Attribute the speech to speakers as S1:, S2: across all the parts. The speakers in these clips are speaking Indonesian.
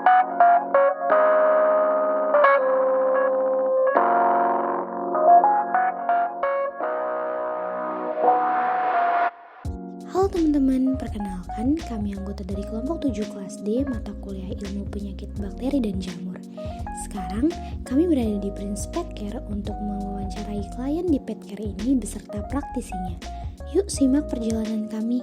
S1: Halo teman-teman, perkenalkan kami anggota dari kelompok 7 kelas D mata kuliah ilmu penyakit bakteri dan jamur. Sekarang kami berada di Prince Pet Care untuk mewawancarai klien di pet care ini beserta praktisinya. Yuk simak perjalanan kami.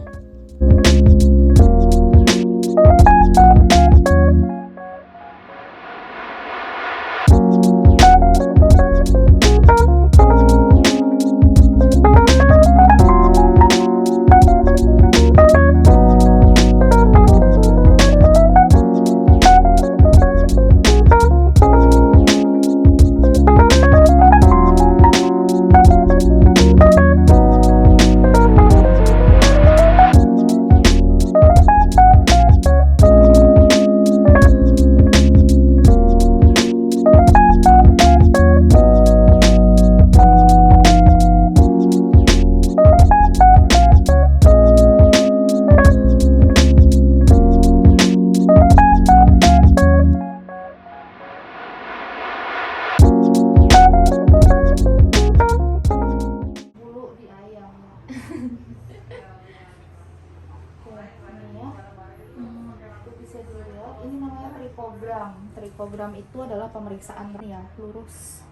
S2: Ini namanya tripogram. Tripogram itu adalah pemeriksaan ya, lurus.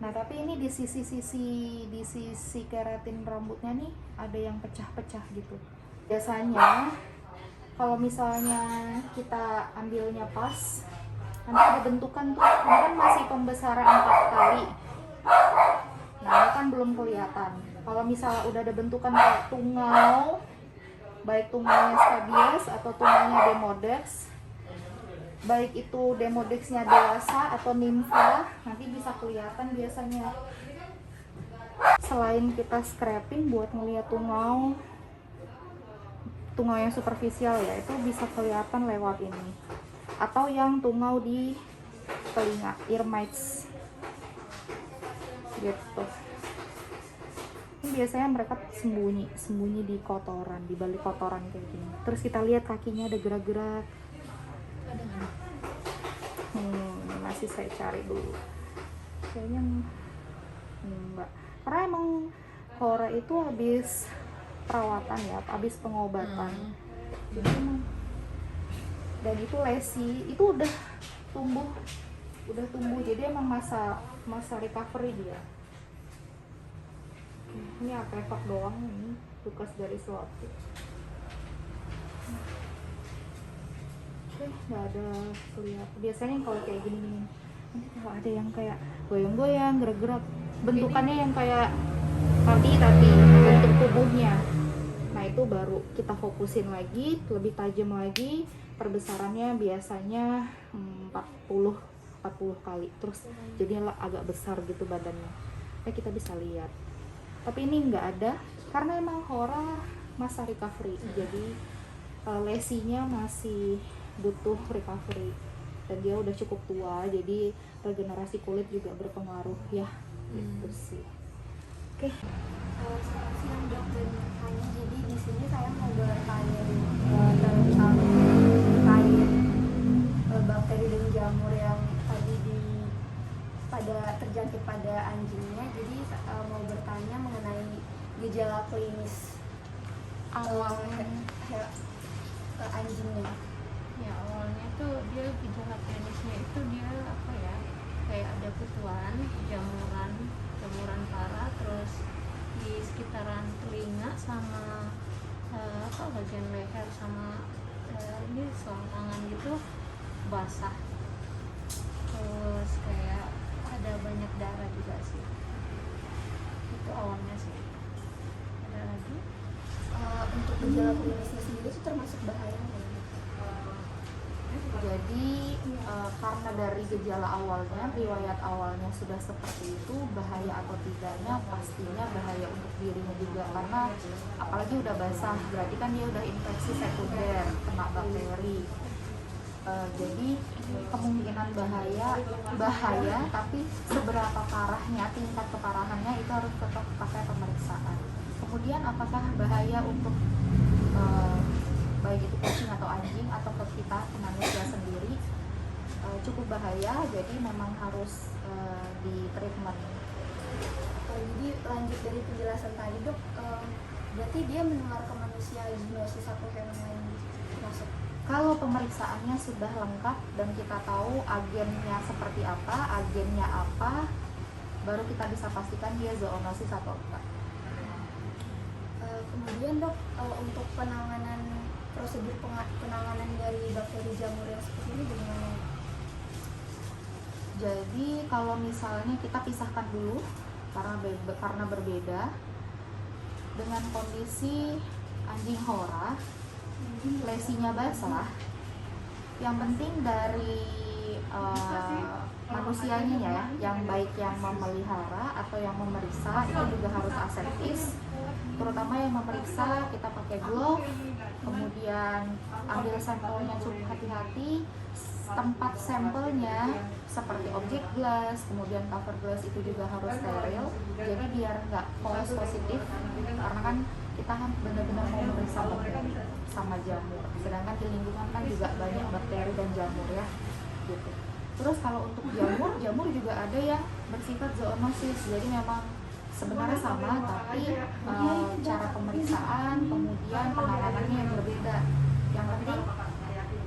S2: Nah, tapi ini di sisi keratin rambutnya nih ada yang pecah-pecah gitu. Biasanya kalau misalnya kita ambilnya pas, nanti ada bentukan tuh. Ini kan masih pembesaran 4 kali. Nah, ini kan belum kelihatan. Kalau misalnya udah ada bentukan kayak tungau, baik tungaunya scabies atau tungaunya demodex, baik itu demodexnya dewasa atau nimfa, nanti bisa kelihatan biasanya. Selain kita scraping buat melihat tungau yang superficial ya, itu bisa kelihatan lewat ini, atau yang tungau di telinga, ear mites gitu. Ini biasanya mereka sembunyi di kotoran, di balik kotoran kayak gini. Terus kita lihat kakinya ada gerak-gerak. Masih saya cari dulu. Kayaknya enggak. Karena emang Hora itu habis perawatan ya, habis pengobatan. Jadi emang, dan itu lesi, itu udah tumbuh. Jadi emang masa recovery dia. Ini artefak doang, ini bekas dari selotip. Nggak ada kelihatan. Biasanya kalau kayak gini nanti kalau ada yang kayak goyang-goyang, gerak-gerak, bentukannya yang kayak tadi bentuk tubuhnya. Nah, itu baru kita fokusin lagi, lebih tajam lagi. Perbesarannya biasanya 40 kali, terus jadinya agak besar gitu badannya. Nah, kita bisa lihat. Tapi ini nggak ada karena emang Hora masa recovery, jadi lesinya masih butuh recovery dan dia udah cukup tua, jadi regenerasi kulit juga berpengaruh ya. Itu sih. Oke.
S3: Selamat siang dok dan Hani. Jadi di sini saya mau bertanya tentang terkait bakteri dan jamur yang tadi terjangkit pada anjingnya. Jadi mau bertanya mengenai gejala klinis awalnya anjingnya.
S4: Ya, awalnya tuh dia gejala klinisnya itu dia kayak ada kutuan, jamuran parah, terus di sekitaran telinga sama bagian leher sama ini selangkangan gitu basah, terus kayak ada banyak darah juga sih. Itu awalnya sih. Ada lagi
S3: Untuk gejala klinisnya sendiri itu termasuk bahaya nggak?
S2: Jadi karena dari gejala awalnya, riwayat awalnya sudah seperti itu, bahaya atau tidaknya pastinya bahaya untuk dirinya juga, karena apalagi udah basah, berarti kan dia udah infeksi sekunder, kena bakteri. Jadi kemungkinan bahaya, tapi seberapa parahnya, tingkat keparahannya itu harus tetap pakai pemeriksaan. Kemudian apakah bahaya untuk baik itu kucing atau anjing atau ke kita ke manusia sendiri, berbahaya, jadi memang harus di treatment.
S3: Jadi lanjut dari penjelasan tadi dok, berarti dia menular ke manusia zoonosis atau yang lain masuk?
S2: Kalau pemeriksaannya sudah lengkap dan kita tahu agennya seperti apa, agennya apa, baru kita bisa pastikan dia zoonosis atau enggak.
S3: Kemudian dok, untuk prosedur penanganan dari bakteri jamur yang seperti ini bagaimana?
S2: Jadi kalau misalnya kita pisahkan dulu karena berbeda dengan kondisi anjing hora, lesinya basah. Yang penting dari manusianya ya, yang baik yang memelihara atau yang memeriksa itu juga harus aseptis. Terutama yang memeriksa kita pakai glove, kemudian ambil sampelnya cukup hati-hati, tempat sampelnya seperti objek glass, kemudian cover glass itu juga harus steril, jadi biar nggak false positif, karena kan kita kan benar-benar mau memeriksa bakteri sama jamur, sedangkan di lingkungan kan juga banyak bakteri dan jamur ya gitu. Terus kalau untuk jamur juga ada yang bersifat zoonosis, jadi memang sebenarnya sama, tapi cara pemeriksaan kemudian penanganannya yang berbeda. Yang penting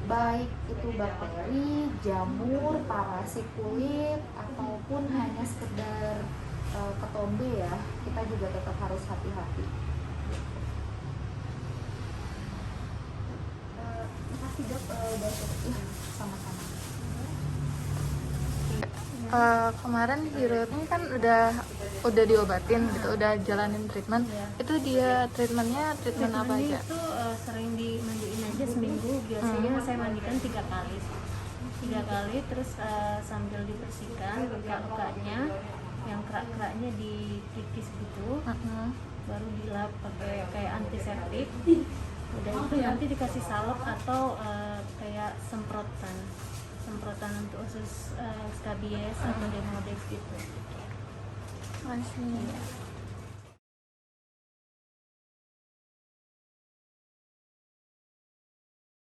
S2: baik itu bakteri, jamur, parasit kulit, ataupun hanya sekedar ketombe ya, kita juga tetap harus hati-hati.
S3: Makasih dok,
S2: Sama-sama.
S5: Kemarin Hero ini kan udah diobatin gitu, udah jalanin treatment. Itu dia treatmentnya apa aja?
S4: Itu sering dimandiin aja seminggu, biasanya saya mandikan 3 kali terus sambil dibersihkan luka-lukanya, yang kerak-keraknya dikikis gitu, baru dilap pakai kayak antiseptik. Udah itu nanti dikasih salep atau kayak semprotan untuk usus skabies atau demodex gitu.
S5: Masih.